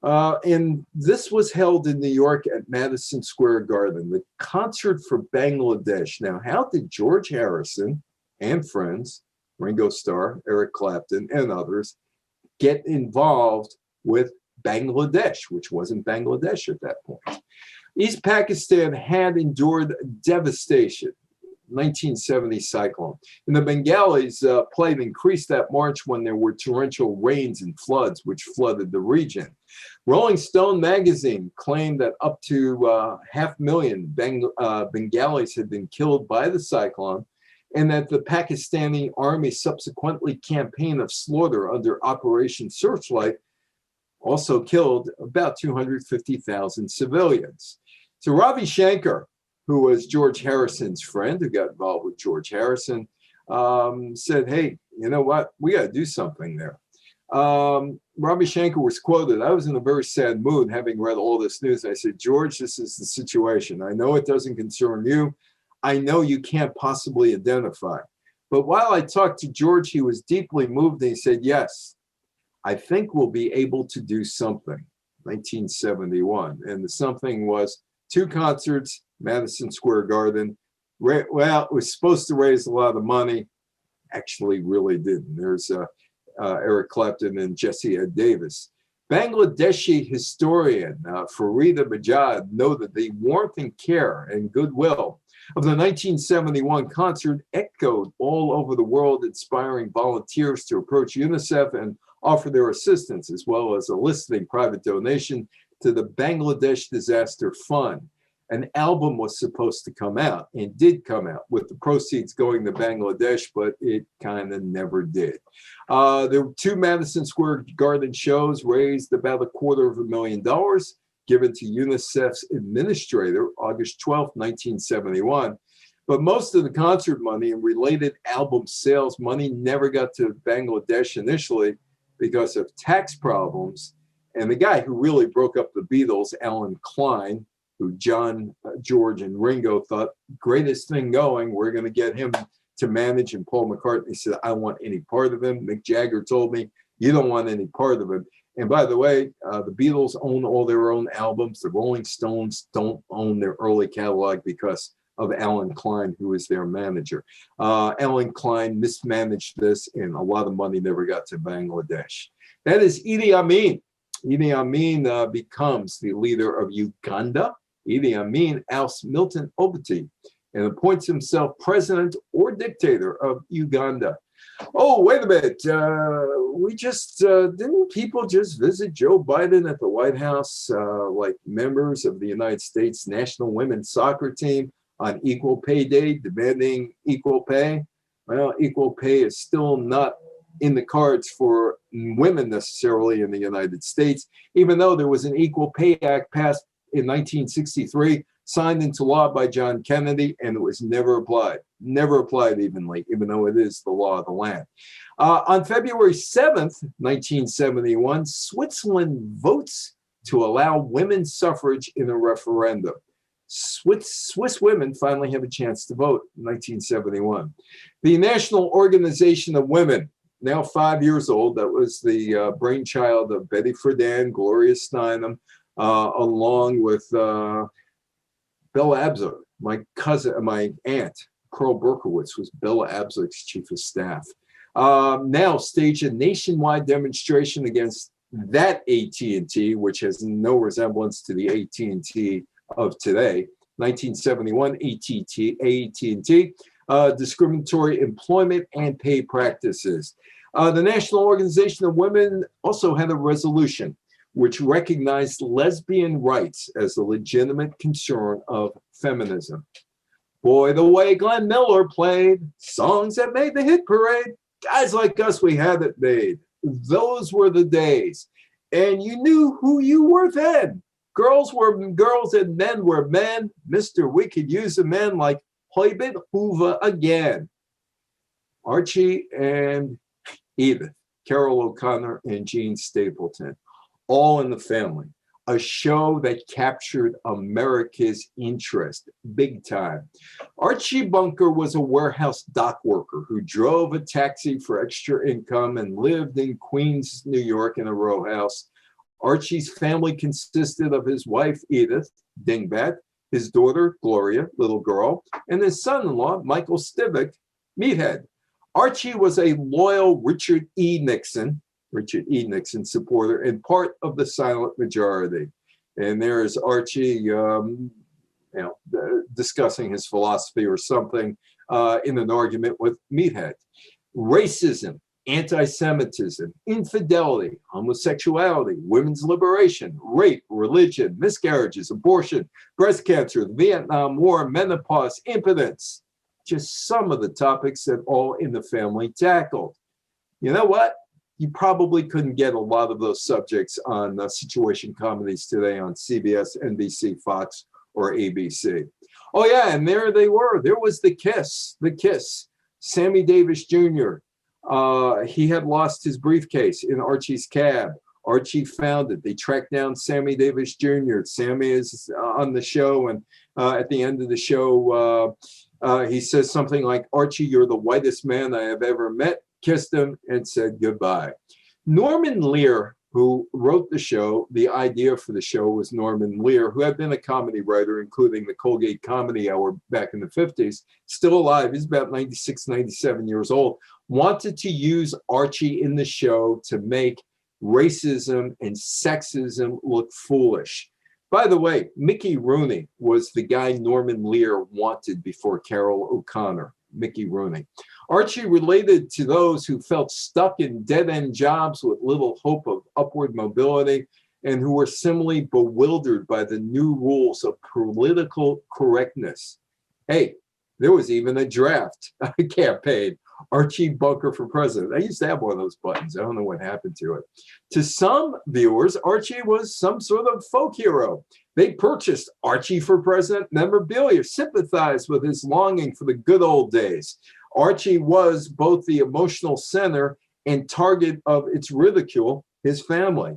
And this was held in New York at Madison Square Garden, the Concert for Bangladesh. Now, how did George Harrison and friends, Ringo Starr, Eric Clapton, and others, get involved with Bangladesh, which wasn't Bangladesh at that point? East Pakistan had endured devastation. 1970 cyclone. And the Bengalis' plight increased that March when there were torrential rains and floods, which flooded the region. Rolling Stone magazine claimed that up to 500,000 Bengalis had been killed by the cyclone, and that the Pakistani army subsequently campaign of slaughter under Operation Searchlight also killed about 250,000 civilians. So Ravi Shankar, who was George Harrison's friend, who got involved with George Harrison, said, hey, you know what? We got to do something there. Ravi Shankar was quoted, I was in a very sad mood having read all this news. I said, George, this is the situation. I know it doesn't concern you. I know you can't possibly identify. But while I talked to George, he was deeply moved, and he said, yes, I think we'll be able to do something. 1971. And the something was 2 concerts, Madison Square Garden. Well, it was supposed to raise a lot of money. Actually, really didn't. There's Eric Clapton and Jesse Ed Davis. Bangladeshi historian Farida Bajad noted the warmth and care and goodwill of the 1971 concert echoed all over the world, inspiring volunteers to approach UNICEF and offer their assistance, as well as eliciting private donation to the Bangladesh Disaster Fund. An album was supposed to come out and did come out with the proceeds going to Bangladesh, but it kind of never did. There were 2 Madison Square Garden shows, raised about $250,000 given to UNICEF's administrator, August 12, 1971. But most of the concert money and related album sales money never got to Bangladesh initially because of tax problems. And the guy who really broke up the Beatles, Alan Klein, who John, George, and Ringo thought, greatest thing going, we're going to get him to manage. And Paul McCartney said, I don't want any part of him. Mick Jagger told me, you don't want any part of him. And by the way, the Beatles own all their own albums. The Rolling Stones don't own their early catalog because of Alan Klein, who was their manager. Alan Klein mismanaged this, and a lot of money never got to Bangladesh. That is Idi Amin. Idi Amin becomes the leader of Uganda. Idi Amin ousts Milton Obote and appoints himself president or dictator of Uganda. Oh, wait a minute. We just, didn't people just visit Joe Biden at the White House, like members of the United States national women's soccer team on Equal Pay Day, demanding equal pay? Well, equal pay is still not in the cards for women necessarily in the United States, even though there was an Equal Pay Act passed in 1963, signed into law by John Kennedy, and it was never applied evenly, even though it is the law of the land. On February 7th, 1971, Switzerland votes to allow women's suffrage in a referendum. Swiss women finally have a chance to vote in 1971. The National Organization of Women, now 5 years old, that was the brainchild of Betty Friedan, Gloria Steinem, along with Bella Abzug, my aunt, Pearl Berkowitz, was Bella Abzug's chief of staff. Now staged a nationwide demonstration against that AT&T, which has no resemblance to the AT&T of today. 1971 AT&T, discriminatory employment and pay practices. The National Organization of Women also had a resolution which recognized lesbian rights as a legitimate concern of feminism. Boy, the way Glenn Miller played songs that made the hit parade, guys like us, we had it made. Those were the days. And you knew who you were then. Girls were girls and men were men. Mr. We could use a man like Hoibit Hoover again. Archie and Edith, Carol O'Connor and Gene Stapleton, all in the family. A show that captured America's interest big time. Archie Bunker was a warehouse dock worker who drove a taxi for extra income and lived in Queens, New York in a row house. Archie's family consisted of his wife, Edith, Dingbat, his daughter, Gloria, little girl, and his son-in-law, Michael Stivic, Meathead. Archie was a loyal Richard E. Nixon supporter and part of the silent majority. And there is Archie, discussing his philosophy or something in an argument with Meathead. Racism, anti-Semitism, infidelity, homosexuality, women's liberation, rape, religion, miscarriages, abortion, breast cancer, the Vietnam War, menopause, impotence. Just some of the topics that All in the Family tackled. You know what? You probably couldn't get a lot of those subjects on situation comedies today on CBS, NBC, Fox, or ABC. Oh yeah, and there they were. There was the Kiss. Sammy Davis Jr. He had lost his briefcase in Archie's cab. Archie found it. They tracked down Sammy Davis Jr. Sammy is on the show, and at the end of the show, he says something like, Archie, you're the whitest man I have ever met, kissed him, and said goodbye. Norman Lear, who wrote the show, the idea for the show was Norman Lear, who had been a comedy writer, including the Colgate Comedy Hour back in the 50s, still alive. He's about 96, 97 years old, wanted to use Archie in the show to make racism and sexism look foolish. By the way, Mickey Rooney was the guy Norman Lear wanted before Carol O'Connor, Mickey Rooney. Archie related to those who felt stuck in dead-end jobs with little hope of upward mobility and who were similarly bewildered by the new rules of political correctness. Hey, there was even a draft campaign, Archie Bunker for president. I used to have one of those buttons. I don't know what happened to it. To some viewers, Archie was some sort of folk hero. They purchased Archie for president memorabilia, sympathized with his longing for the good old days. Archie was both the emotional center and target of its ridicule, his family.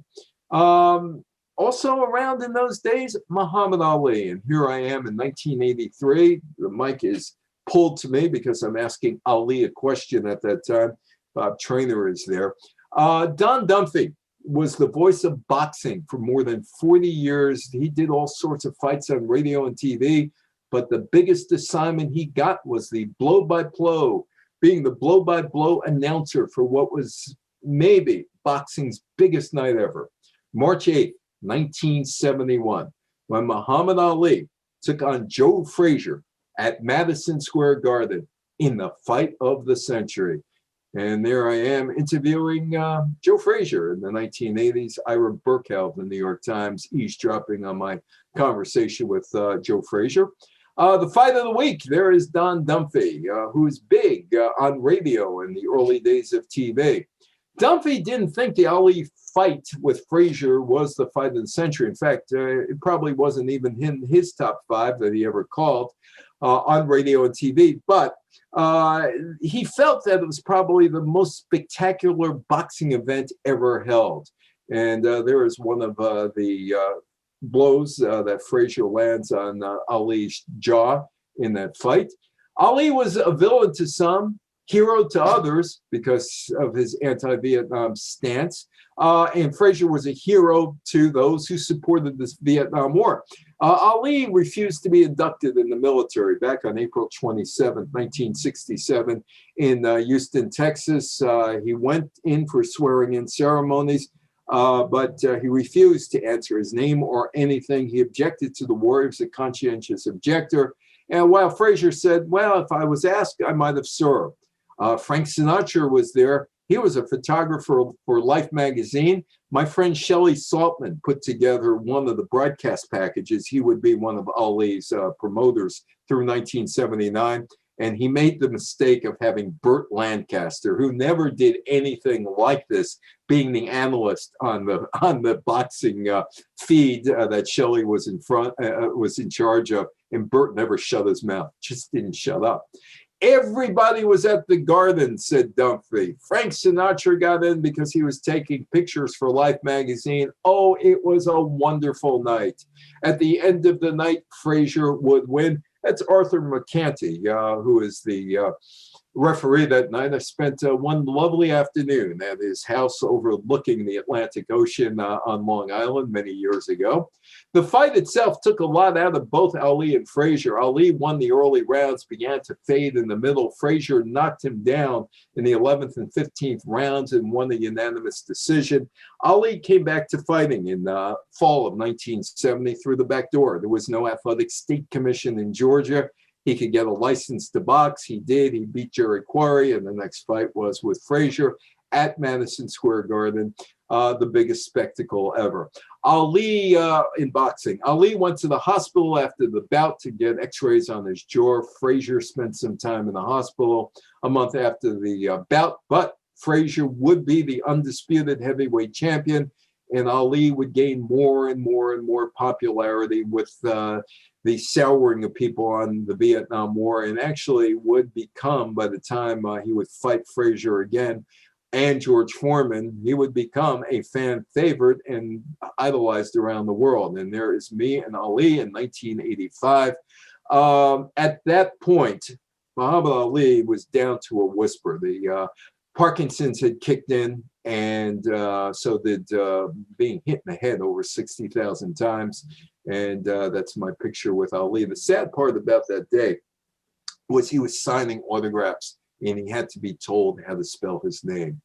Also around in those days, Muhammad Ali. And here I am in 1983. The mic is pulled to me because I'm asking Ali a question at that time. Bob Trainer is there. Don Dunphy was the voice of boxing for more than 40 years. He did all sorts of fights on radio and TV, but the biggest assignment he got was the blow-by-blow, being the blow-by-blow announcer for what was maybe boxing's biggest night ever. March 8th, 1971, when Muhammad Ali took on Joe Frazier at Madison Square Garden in the fight of the century. And there I am interviewing Joe Frazier in the 1980s. Ira Burkhalter, the New York Times, eavesdropping on my conversation with Joe Frazier. The fight of the week, there is Don Dunphy, who is big on radio in the early days of TV. Dunphy didn't think the Ali fight with Frazier was the fight of the century. In fact, it probably wasn't even in his top 5 that he ever called on radio and TV. But he felt that it was probably the most spectacular boxing event ever held. And there is one of the blows that Frazier lands on Ali's jaw in that fight. Ali was a villain to some, hero to others because of his anti-Vietnam stance. And Frazier was a hero to those who supported this Vietnam War. Ali refused to be inducted in the military back on April 27, 1967 in Houston, Texas. He went in for swearing-in ceremonies, but he refused to answer his name or anything. He objected to the war. He was a conscientious objector. And while Frazier said, well, if I was asked, I might have served. Frank Sinatra was there. He was a photographer for Life magazine. My friend Shelley Saltman put together one of the broadcast packages. He would be one of Ali's promoters through 1979. And he made the mistake of having Burt Lancaster, who never did anything like this, being the analyst on the boxing feed that Shelley was in charge of. And Burt never shut his mouth, just didn't shut up. Everybody was at the Garden, said Dunphy. Frank Sinatra got in because he was taking pictures for Life magazine. Oh, it was a wonderful night. At the end of the night, Frazier would win. That's Arthur McCanty, who is the referee that night. I spent one lovely afternoon at his house overlooking the Atlantic Ocean on Long Island many years ago. The fight itself took a lot out of both Ali and Frazier. Ali won the early rounds, began to fade in the middle. Frazier knocked him down in the 11th and 15th rounds and won a unanimous decision. Ali came back to fighting in fall of 1970 through the back door. There was no athletic state commission in Georgia. He could get a license to box. He did. He beat Jerry Quarry, and the next fight was with Frazier at Madison Square Garden, the biggest spectacle ever. Ali in boxing. Ali went to the hospital after the bout to get x-rays on his jaw. Frazier spent some time in the hospital a month after the bout, but Frazier would be the undisputed heavyweight champion, and Ali would gain more and more and more popularity with the souring of people on the Vietnam War, and actually would become, by the time he would fight Frazier again and George Foreman, he would become a fan favorite and idolized around the world. And there is me and Ali in 1985. At that point, Muhammad Ali was down to a whisper. The Parkinson's had kicked in, and so did being hit in the head over 60,000 times. And that's my picture with Ali. The sad part about that day was he was signing autographs, and he had to be told how to spell his name.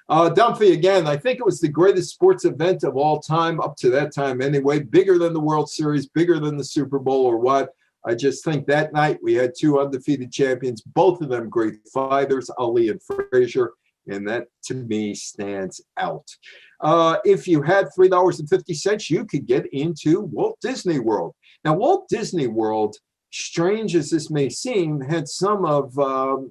Dunphy, again, I think it was the greatest sports event of all time, up to that time anyway, bigger than the World Series, bigger than the Super Bowl or what. I just think that night we had two undefeated champions, both of them great fighters, Ali and Frazier, and that to me stands out. If you had $3.50, you could get into Walt Disney World. Now, Walt Disney World, strange as this may seem, had some of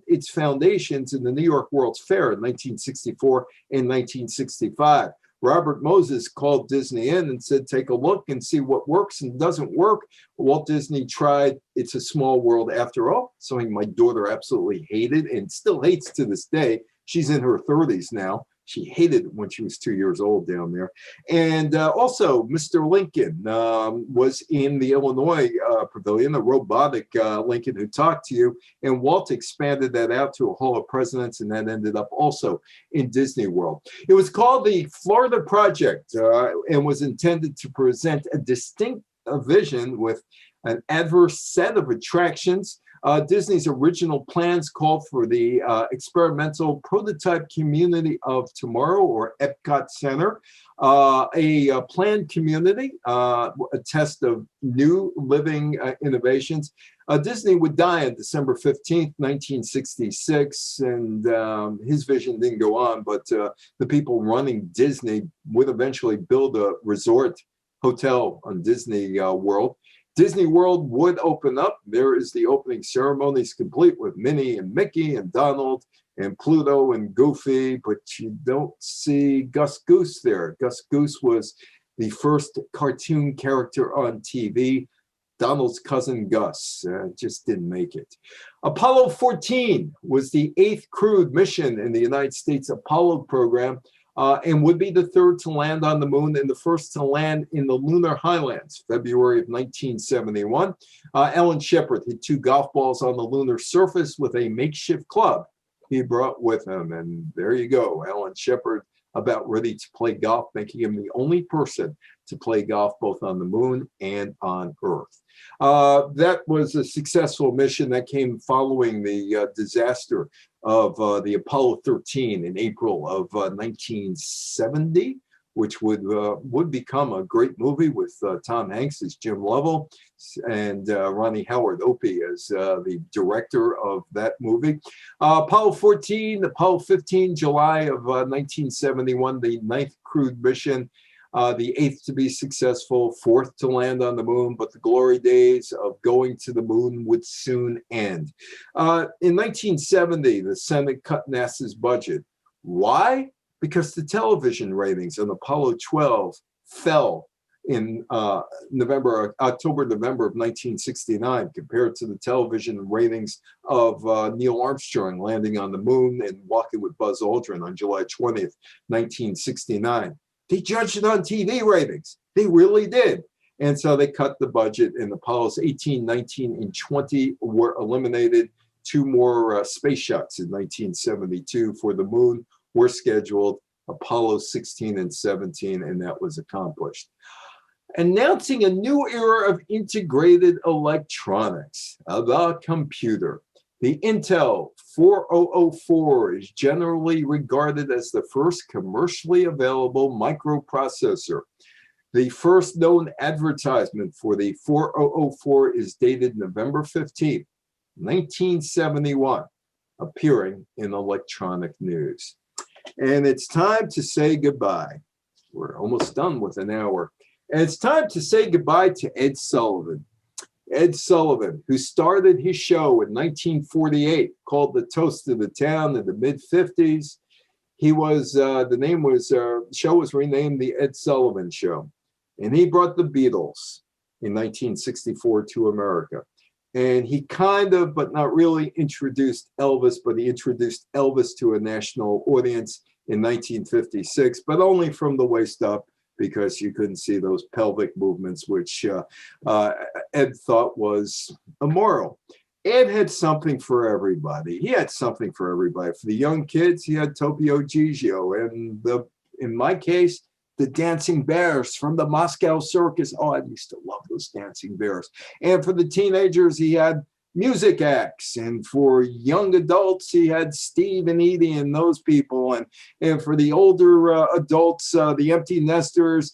its foundations in the New York World's Fair in 1964 and 1965. Robert Moses called Disney in and said, take a look and see what works and doesn't work. Walt Disney tried It's a Small World After All, something my daughter absolutely hated and still hates to this day. She's in her 30s now. She hated it when she was 2 years old down there. And also, Mr. Lincoln was in the Illinois Pavilion, a robotic Lincoln who talked to you. And Walt expanded that out to a Hall of Presidents, and that ended up also in Disney World. It was called the Florida Project and was intended to present a distinct vision with an adverse set of attractions. Disney's original plans called for the experimental prototype community of tomorrow, or Epcot Center, a planned community, a test of new living innovations. Disney would die on December 15th, 1966, and his vision didn't go on, but the people running Disney would eventually build a resort hotel on Disney World. Disney World would open up. There is the opening ceremonies complete with Minnie and Mickey and Donald and Pluto and Goofy, but you don't see Gus Goose there. Gus Goose was the first cartoon character on TV. Donald's cousin Gus just didn't make it. Apollo 14 was the 8th crewed mission in the United States Apollo program. And would be the 3rd to land on the moon and the 1st to land in the lunar highlands, February of 1971. Alan Shepard hit 2 golf balls on the lunar surface with a makeshift club he brought with him. And there you go, Alan Shepard about ready to play golf, making him the only person to play golf both on the moon and on Earth. That was a successful mission that came following the disaster of the Apollo 13 in April of 1970, which would become a great movie with Tom Hanks as Jim Lovell and Ronnie Howard Opie as the director of that movie. Apollo 14, Apollo 15, July of 1971, the 9th crewed mission. The 8th to be successful, 4th to land on the moon, but the glory days of going to the moon would soon end. In 1970, the Senate cut NASA's budget. Why? Because the television ratings on Apollo 12 fell in October, November of 1969 compared to the television ratings of Neil Armstrong landing on the moon and walking with Buzz Aldrin on July 20th, 1969. They judged it on TV ratings. They really did. And so they cut the budget, and Apollos 18, 19, and 20 were eliminated. 2 more space shots in 1972 for the moon were scheduled, Apollo 16 and 17, and that was accomplished. Announcing a new era of integrated electronics, the computer. The Intel 4004 is generally regarded as the first commercially available microprocessor. The first known advertisement for the 4004 is dated November 15, 1971, appearing in Electronic News. And it's time to say goodbye. We're almost done with an hour. And it's time to say goodbye to Ed Sullivan. Ed Sullivan, who started his show in 1948, called The Toast of the Town in the mid-50s. He was, the show was renamed The Ed Sullivan Show. And he brought the Beatles in 1964 to America. And he kind of, but not really, introduced Elvis, but he introduced Elvis to a national audience in 1956, but only from the waist up, because you couldn't see those pelvic movements, which Ed thought was immoral. Ed had something for everybody. He had something for everybody. For the young kids, he had Topio Gigio. And in my case, the Dancing Bears from the Moscow Circus. Oh, I used to love those Dancing Bears. And for the teenagers, he had music acts. And for young adults, he had Steve and Edie and those people. And for the older adults, the empty nesters,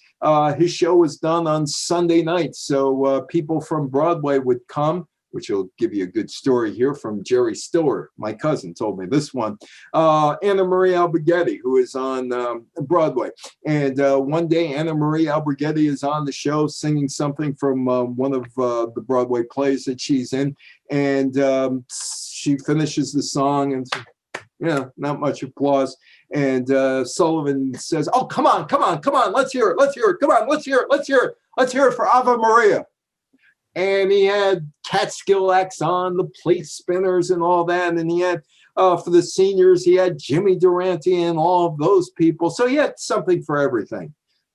his show was done on Sunday nights. So people from Broadway would come, which will give you a good story here from Jerry Stiller. My cousin told me this one. Anna Marie Alberghetti, who is on Broadway. And one day, Anna Marie Alberghetti is on the show singing something from one of the Broadway plays that she's in. And she finishes the song and not much applause. And Sullivan says, "Oh, come on, let's hear it, come on, let's hear it for Ave Maria." And he had Catskill acts on, the plate spinners and all that. And he had, for the seniors, he had Jimmy Durante and all of those people. So he had something for everything.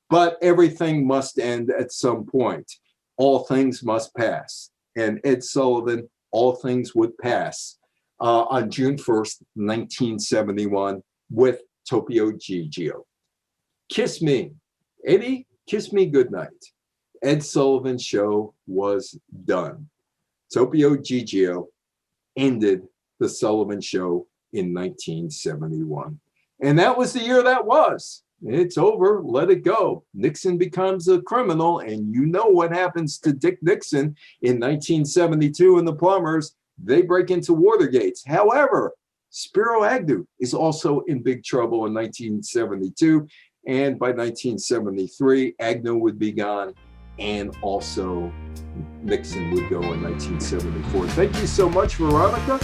But everything must end at some point. All things must pass. And Ed Sullivan, all things would pass on June 1st, 1971, with Topio Gigio. Kiss Me, Eddie, kiss me goodnight. Ed Sullivan's show was done. Topio Gigio ended the Sullivan Show in 1971. And that was the year that was. It's over. Let it go. Nixon becomes a criminal. And you know what happens to Dick Nixon in 1972 and the Plumbers. They break into Watergates. However, Spiro Agnew is also in big trouble in 1972. And by 1973, Agnew would be gone. And also Nixon would go in 1974. Thank you so much, Veronica.